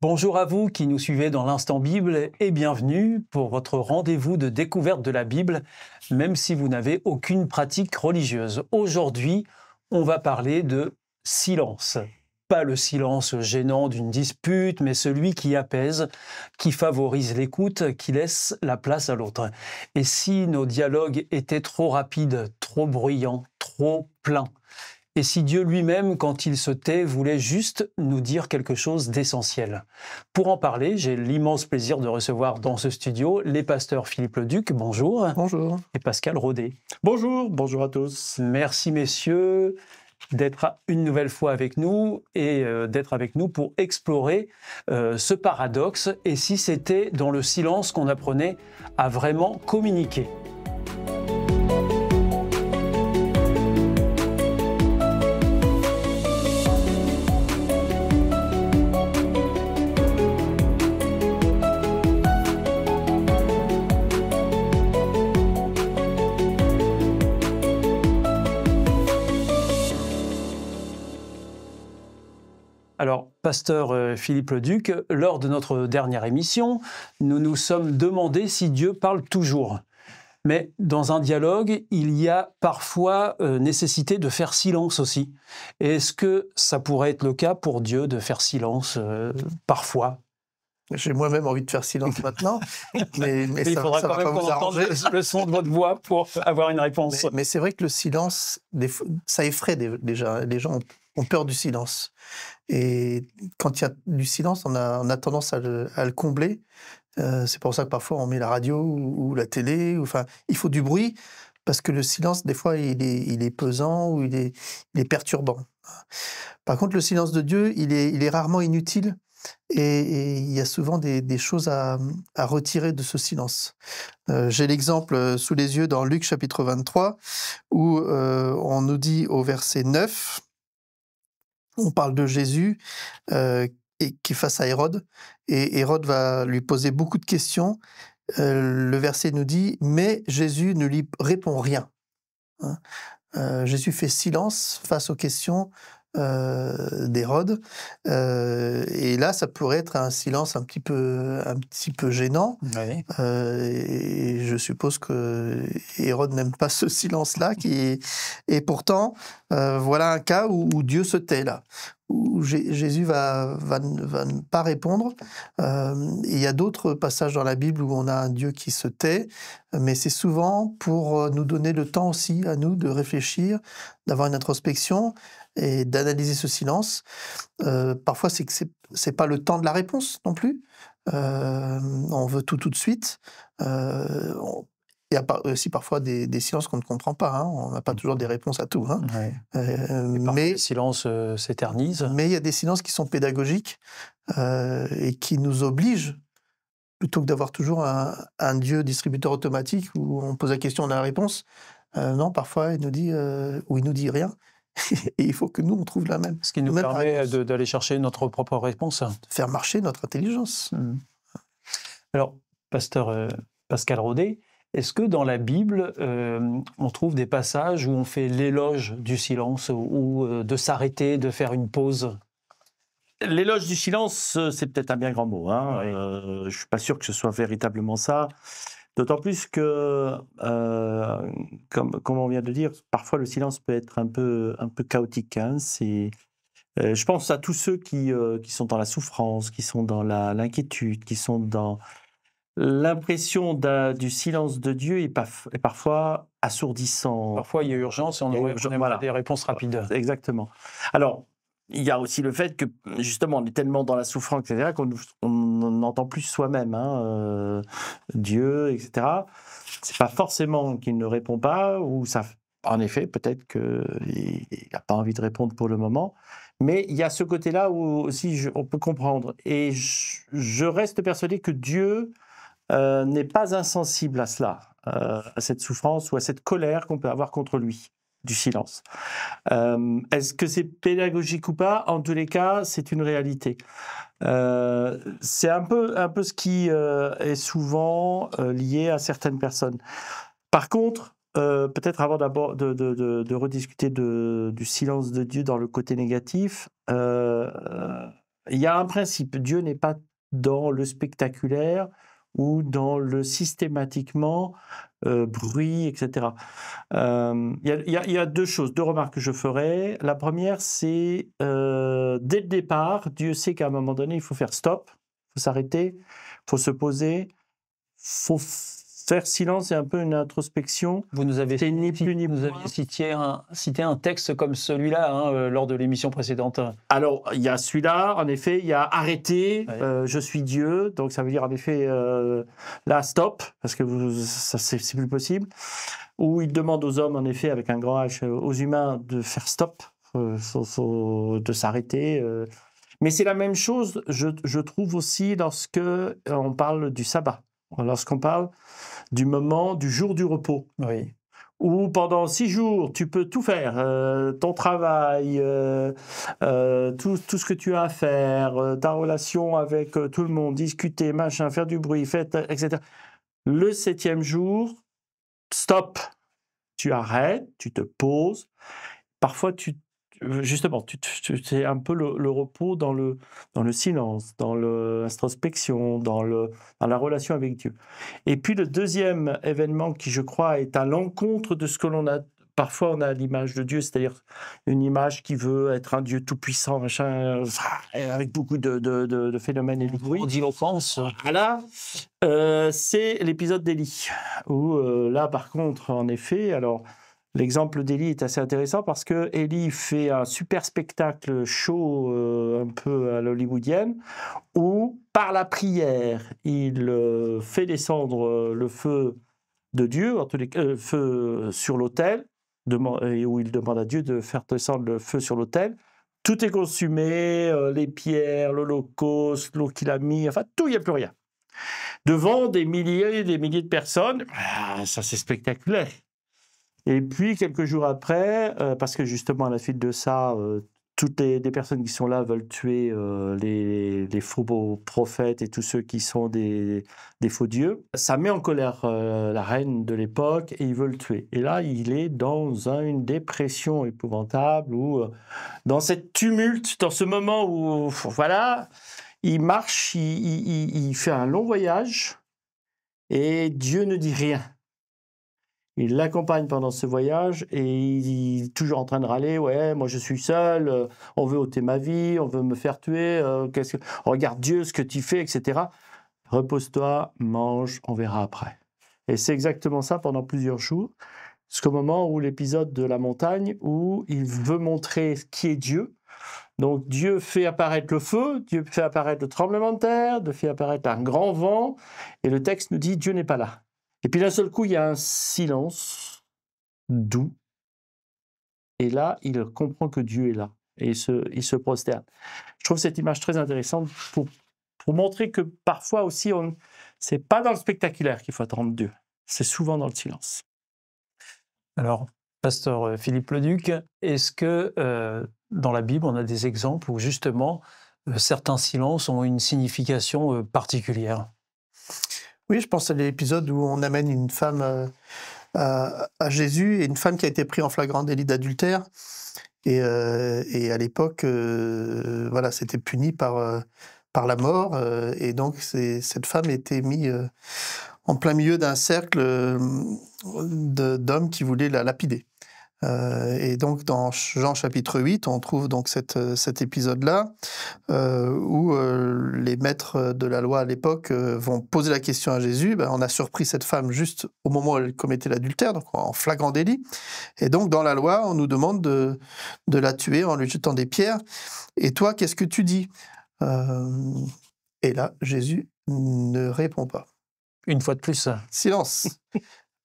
Bonjour à vous qui nous suivez dans l'Instant Bible et bienvenue pour votre rendez-vous de découverte de la Bible, même si vous n'avez aucune pratique religieuse. Aujourd'hui, on va parler de silence. Pas le silence gênant d'une dispute, mais celui qui apaise, qui favorise l'écoute, qui laisse la place à l'autre. Et si nos dialogues étaient trop rapides, trop bruyants, trop pleins? Et si Dieu lui-même, quand il se tait, voulait juste nous dire quelque chose d'essentiel? Pour en parler, j'ai l'immense plaisir de recevoir dans ce studio les pasteurs Philippe Leduc, bonjour. Bonjour. Et Pascal Rodet. Bonjour, bonjour à tous. Merci messieurs d'être une nouvelle fois avec nous et d'être avec nous pour explorer ce paradoxe et si c'était dans le silence qu'on apprenait à vraiment communiquer. Alors, pasteur Philippe Leduc, lors de notre dernière émission, nous nous sommes demandé si Dieu parle toujours. Mais dans un dialogue, il y a parfois nécessité de faire silence aussi. Est-ce que ça pourrait être le cas pour Dieu de faire silence parfois? J'ai moi-même envie de faire silence maintenant, mais il faudra quand même qu'on entende le son de votre voix pour avoir une réponse. Mais c'est vrai que le silence, ça effraie déjà. Les gens ont peur du silence. Et quand il y a du silence, on a tendance à le combler. C'est pour ça que parfois on met la radio ou la télé. Enfin, il faut du bruit parce que le silence, des fois, il est pesant ou il est perturbant. Par contre, le silence de Dieu, il est rarement inutile. Et il y a souvent des choses à retirer de ce silence. J'ai l'exemple sous les yeux dans Luc chapitre 23, où on nous dit au verset 9, on parle de Jésus qui est face à Hérode, et Hérode va lui poser beaucoup de questions. Le verset nous dit « Mais Jésus ne lui répond rien ». Jésus fait silence face aux questions d'Hérode, et là ça pourrait être un silence un petit peu gênant. Oui. Et je suppose que Hérode n'aime pas ce silence-là, et pourtant voilà un cas où Dieu se tait là, où Jésus va ne pas répondre. Il y a d'autres passages dans la Bible où on a un Dieu qui se tait, mais c'est souvent pour nous donner le temps aussi à nous de réfléchir, d'avoir une introspection et d'analyser ce silence. Parfois, c'est pas le temps de la réponse non plus. On veut tout de suite. Il y a aussi parfois des silences qu'on ne comprend pas. Hein. On n'a pas toujours des réponses à tout. Hein. Ouais. Mais les silences s'éternisent. Mais il y a des silences qui sont pédagogiques et qui nous obligent, plutôt que d'avoir toujours un Dieu distributeur automatique où on pose la question, on a la réponse. Non, parfois, il nous dit rien. Et il faut que nous, on trouve la même. Ce qui nous permet d'aller chercher notre propre réponse. Faire marcher notre intelligence. Alors, pasteur Pascal Rodet, est-ce que dans la Bible, on trouve des passages où on fait l'éloge du silence, ou de s'arrêter, de faire une pause? L'éloge du silence, c'est peut-être un bien grand mot. Hein. Oui. Je ne suis pas sûr que ce soit véritablement ça. D'autant plus que, comme on vient de dire, parfois le silence peut être un peu chaotique. Hein. Je pense à tous ceux qui sont dans la souffrance, qui sont dans l'inquiétude, qui sont dans l'impression du silence de Dieu est parfois assourdissant. Parfois, il y a urgence et on aimerait des réponses rapides. Exactement. Alors, il y a aussi le fait que, justement, on est tellement dans la souffrance, etc., qu'on n'entend plus soi-même, hein, Dieu, etc. C'est pas forcément qu'il ne répond pas, ou ça, en effet, peut-être qu'il n'a pas envie de répondre pour le moment. Mais il y a ce côté-là où aussi on peut comprendre. Et je reste persuadé que Dieu n'est pas insensible à cela, à cette souffrance ou à cette colère qu'on peut avoir contre lui, du silence. Est-ce que c'est pédagogique ou pas? En tous les cas, c'est une réalité. C'est un peu ce qui est souvent lié à certaines personnes. Par contre, peut-être avant d'abord de rediscuter du silence de Dieu dans le côté négatif, il y a un principe. Dieu n'est pas dans le spectaculaire ou dans le systématiquement bruit, etc. Il y a deux choses, deux remarques que je ferai. La première, c'est dès le départ, Dieu sait qu'à un moment donné, il faut faire stop, il faut s'arrêter, il faut se poser, il faut faire silence et un peu une introspection. Vous nous avez, C'est ni plus ni vous moins. aviez cité un texte comme celui-là lors de l'émission précédente. Alors, il y a celui-là, en effet, il y a arrêter, Ouais. je suis Dieu, donc ça veut dire en effet, là, stop, parce que ça, c'est plus possible. Où il demande aux hommes, en effet, avec un grand H, aux humains, de faire stop, de s'arrêter. Mais c'est la même chose, je trouve aussi, lorsque on parle du sabbat, lorsqu'on parle du moment, du jour du repos. Oui. Où pendant 6 jours, tu peux tout faire, ton travail, tout ce que tu as à faire, ta relation avec tout le monde, discuter, machin, faire du bruit, etc. Le 7e jour, stop, tu arrêtes, tu te poses. Parfois, justement, c'est un peu le repos dans le silence, dans l'introspection, dans la relation avec Dieu. Et puis le deuxième événement qui, je crois, est à l'encontre de ce que l'on a. Parfois, on a l'image de Dieu, c'est-à-dire une image qui veut être un Dieu tout-puissant, machin, avec beaucoup de phénomènes et de bruit. Grandiloquence. Voilà, c'est l'épisode d'Élie, où là, par contre, en effet, alors l'exemple d'Élie est assez intéressant parce que Élie fait un super spectacle show, un peu à l'hollywoodienne, où par la prière, il fait descendre le feu de Dieu, en tous les cas, feu sur l'autel, et où il demande à Dieu de faire descendre le feu sur l'autel. Tout est consumé, les pierres, l'holocauste, l'eau qu'il a mis, enfin tout, il n'y a plus rien. Devant des milliers et des milliers de personnes, ça c'est spectaculaire. Et puis, quelques jours après, parce que justement, à la suite de ça, toutes les personnes qui sont là veulent tuer les faux prophètes et tous ceux qui sont des faux dieux. Ça met en colère la reine de l'époque et ils veulent le tuer. Et là, il est dans une dépression épouvantable, où, dans cette tumulte, dans ce moment où, voilà, il marche, il fait un long voyage et Dieu ne dit rien. Il l'accompagne pendant ce voyage et il est toujours en train de râler. Ouais, moi je suis seul, on veut ôter ma vie, on veut me faire tuer, regarde Dieu, ce que tu fais, etc. Repose-toi, mange, on verra après. Et c'est exactement ça pendant plusieurs jours, jusqu'au moment où l'épisode de la montagne, où il veut montrer qui est Dieu. Donc Dieu fait apparaître le feu, Dieu fait apparaître le tremblement de terre, Dieu fait apparaître un grand vent, et le texte nous dit Dieu n'est pas là. Et puis d'un seul coup, il y a un silence doux. Et là, il comprend que Dieu est là. Et il se prosterne. Je trouve cette image très intéressante pour montrer que parfois aussi, c'est pas dans le spectaculaire qu'il faut attendre Dieu. C'est souvent dans le silence. Alors, pasteur Philippe Leduc, est-ce que dans la Bible, on a des exemples où justement certains silences ont une signification particulière? Oui, je pense à l'épisode où on amène une femme à Jésus, et une femme qui a été prise en flagrant délit d'adultère. Et à l'époque, voilà, c'était puni par la mort. Et donc, cette femme était mise en plein milieu d'un cercle d'hommes qui voulaient la lapider. Et donc, dans Jean chapitre 8, on trouve donc cet épisode-là où les maîtres de la loi à l'époque vont poser la question à Jésus. On a surpris cette femme juste au moment où elle commettait l'adultère, donc en flagrant délit. Et donc, dans la loi, on nous demande de la tuer en lui jetant des pierres. Et toi, qu'est-ce que tu dis ? Et là, Jésus ne répond pas. Une fois de plus. Silence.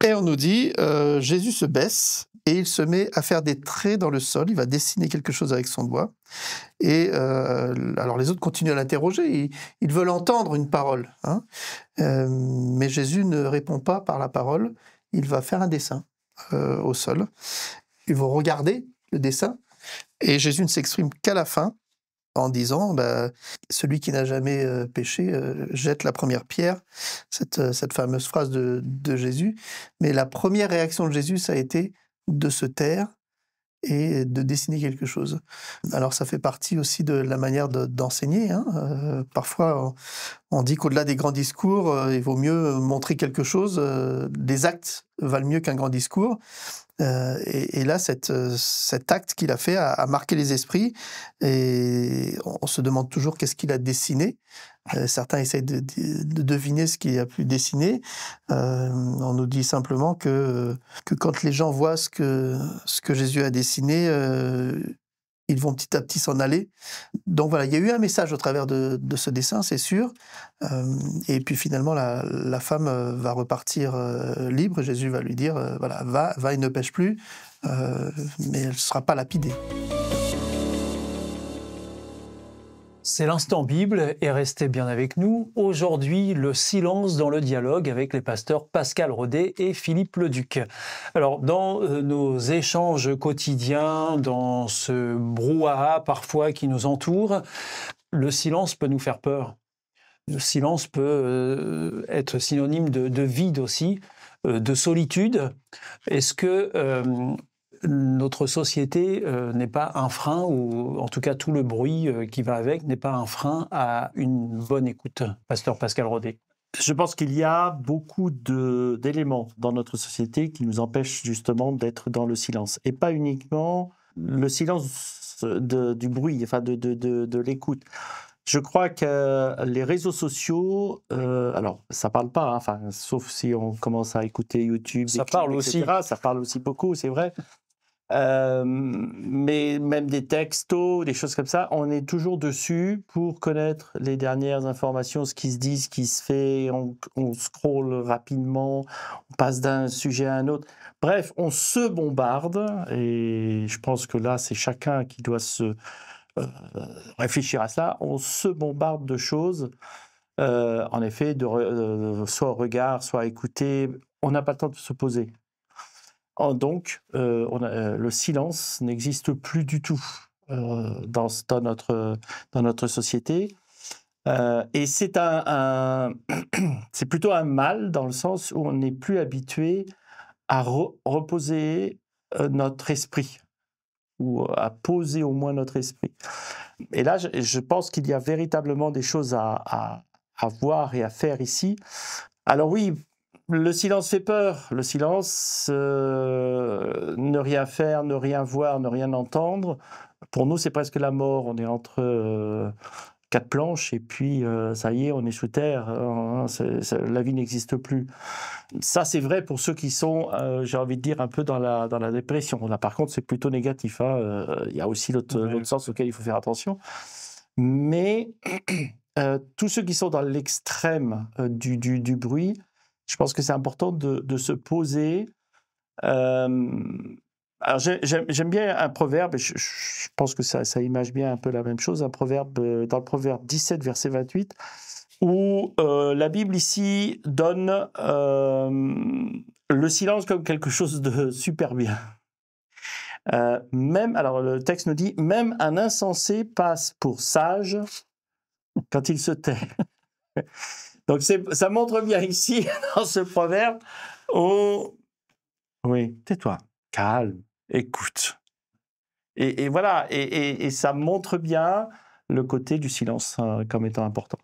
Et on nous dit, Jésus se baisse et il se met à faire des traits dans le sol. Il va dessiner quelque chose avec son doigt. Et alors les autres continuent à l'interroger. Ils veulent entendre une parole. Hein. Mais Jésus ne répond pas par la parole. Il va faire un dessin au sol. Ils vont regarder le dessin. Et Jésus ne s'exprime qu'à la fin, en disant celui qui n'a jamais péché jette la première pierre, cette fameuse phrase de Jésus. Mais la première réaction de Jésus, ça a été de se taire et de dessiner quelque chose. Alors ça fait partie aussi de la manière d'enseigner. Parfois, on dit qu'au-delà des grands discours, il vaut mieux montrer quelque chose. Des actes valent mieux qu'un grand discours. Et là, cet acte qu'il a fait a marqué les esprits. Et on se demande toujours qu'est-ce qu'il a dessiné. Certains essayent de deviner ce qu'il a pu dessiner. On nous dit simplement que quand les gens voient ce que Jésus a dessiné, ils vont petit à petit s'en aller. Donc voilà, il y a eu un message au travers de ce dessin, c'est sûr. Et puis finalement, la femme va repartir libre. Jésus va lui dire, voilà, va et ne pêche plus, mais elle ne sera pas lapidée. C'est l'instant Bible et restez bien avec nous. Aujourd'hui, le silence dans le dialogue avec les pasteurs Pascal Rodet et Philippe Leduc. Alors, dans nos échanges quotidiens, dans ce brouhaha parfois qui nous entoure, le silence peut nous faire peur. Le silence peut être synonyme de vide aussi, de solitude. Est-ce que notre société n'est pas un frein, ou en tout cas tout le bruit qui va avec n'est pas un frein à une bonne écoute, pasteur Pascal Rodet? Je pense qu'il y a beaucoup d'éléments dans notre société qui nous empêchent justement d'être dans le silence. Et pas uniquement le silence du bruit, enfin de l'écoute. Je crois que les réseaux sociaux, alors ça parle pas, enfin, sauf si on commence à écouter YouTube, ça parle aussi. Ça parle aussi beaucoup, c'est vrai. Mais même des textos, des choses comme ça, on est toujours dessus pour connaître les dernières informations, ce qui se dit, ce qui se fait, on scrolle rapidement, on passe d'un sujet à un autre. Bref, on se bombarde, et je pense que là, c'est chacun qui doit se réfléchir à ça. On se bombarde de choses, en effet, soit au regard, soit à écouter. On n'a pas le temps de se poser. Donc, le silence n'existe plus du tout dans notre société. Et c'est c'est plutôt un mal dans le sens où on n'est plus habitué à reposer notre esprit, ou à poser au moins notre esprit. Et là, je pense qu'il y a véritablement des choses à voir et à faire ici. Alors oui, le silence fait peur. Le silence, ne rien faire, ne rien voir, ne rien entendre. Pour nous, c'est presque la mort. On est entre quatre planches et puis ça y est, on est sous terre. La vie n'existe plus. Ça, c'est vrai pour ceux qui sont, j'ai envie de dire, un peu dans la dépression. Là, par contre, c'est plutôt négatif. Il y a aussi l'autre sens auquel il faut faire attention. Mais tous ceux qui sont dans l'extrême du bruit, je pense que c'est important de se poser. Alors j'aime bien un proverbe, et je pense que ça image bien un peu la même chose, un proverbe dans le proverbe 17, verset 28, où la Bible ici donne le silence comme quelque chose de super bien. Alors le texte nous dit, même un insensé passe pour sage quand il se tait. Donc ça montre bien ici, dans ce proverbe, oui, tais-toi, calme, écoute. Et voilà, et ça montre bien le côté du silence comme étant important.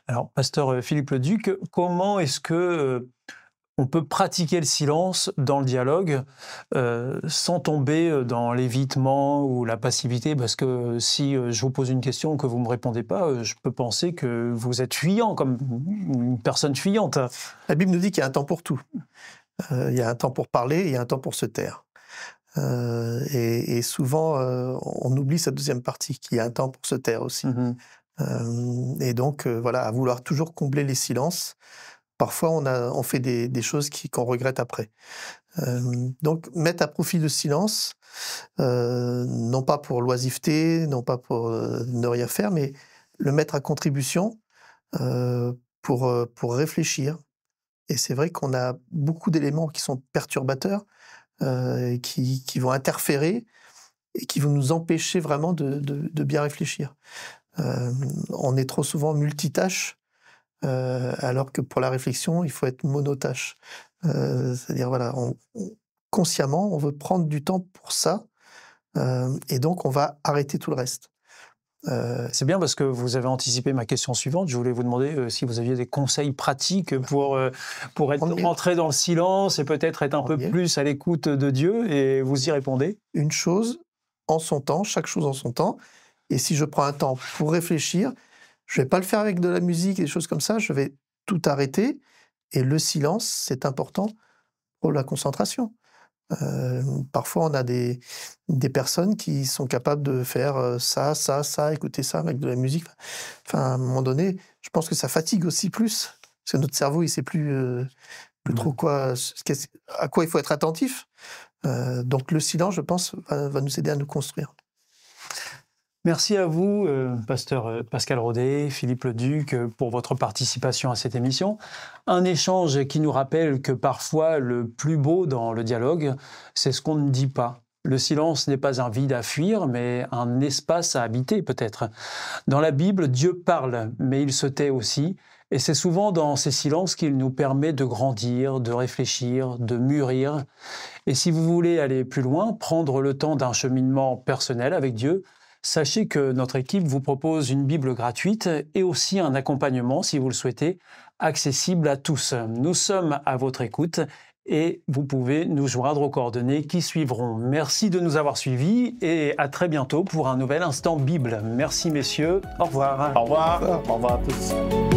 Alors, pasteur Philippe Leduc, comment est-ce que on peut pratiquer le silence dans le dialogue sans tomber dans l'évitement ou la passivité? Parce que si je vous pose une question que vous ne me répondez pas, je peux penser que vous êtes fuyant, comme une personne fuyante. La Bible nous dit qu'il y a un temps pour tout. Il y a un temps pour parler, il y a un temps pour se taire. Et souvent, on oublie cette deuxième partie, qu'il y a un temps pour se taire aussi. Et donc, voilà, à vouloir toujours combler les silences, parfois on fait des choses qu'on regrette après. Donc, mettre à profit le silence, non pas pour l'oisiveté, non pas pour ne rien faire, mais le mettre à contribution pour réfléchir. Et c'est vrai qu'on a beaucoup d'éléments qui sont perturbateurs, qui vont interférer et qui vont nous empêcher vraiment de bien réfléchir. On est trop souvent multitâche, alors que pour la réflexion, il faut être monotâche. C'est-à-dire, voilà, consciemment, on veut prendre du temps pour ça, Et donc, on va arrêter tout le reste. C'est bien parce que vous avez anticipé ma question suivante. Je voulais vous demander si vous aviez des conseils pratiques pour rentrer dans le silence et peut-être être un peu plus à l'écoute de Dieu, et vous y répondez. Une chose en son temps, chaque chose en son temps. Et si je prends un temps pour réfléchir, je ne vais pas le faire avec de la musique et des choses comme ça, je vais tout arrêter. Et le silence, c'est important pour la concentration. Parfois, on a des personnes qui sont capables de faire ça, écouter ça avec de la musique. Enfin, à un moment donné, je pense que ça fatigue aussi plus, parce que notre cerveau, il ne sait plus trop à quoi il faut être attentif. Donc le silence, je pense, va nous aider à nous construire. Merci à vous, pasteur Pascal Rodet, Philippe Leduc, pour votre participation à cette émission. Un échange qui nous rappelle que parfois le plus beau dans le dialogue, c'est ce qu'on ne dit pas. Le silence n'est pas un vide à fuir, mais un espace à habiter peut-être. Dans la Bible, Dieu parle, mais il se tait aussi. Et c'est souvent dans ces silences qu'il nous permet de grandir, de réfléchir, de mûrir. Et si vous voulez aller plus loin, prendre le temps d'un cheminement personnel avec Dieu, sachez que notre équipe vous propose une Bible gratuite et aussi un accompagnement, si vous le souhaitez, accessible à tous. Nous sommes à votre écoute et vous pouvez nous joindre aux coordonnées qui suivront. Merci de nous avoir suivis et à très bientôt pour un nouvel Instant Bible. Merci messieurs, au revoir. Au revoir, au revoir à tous.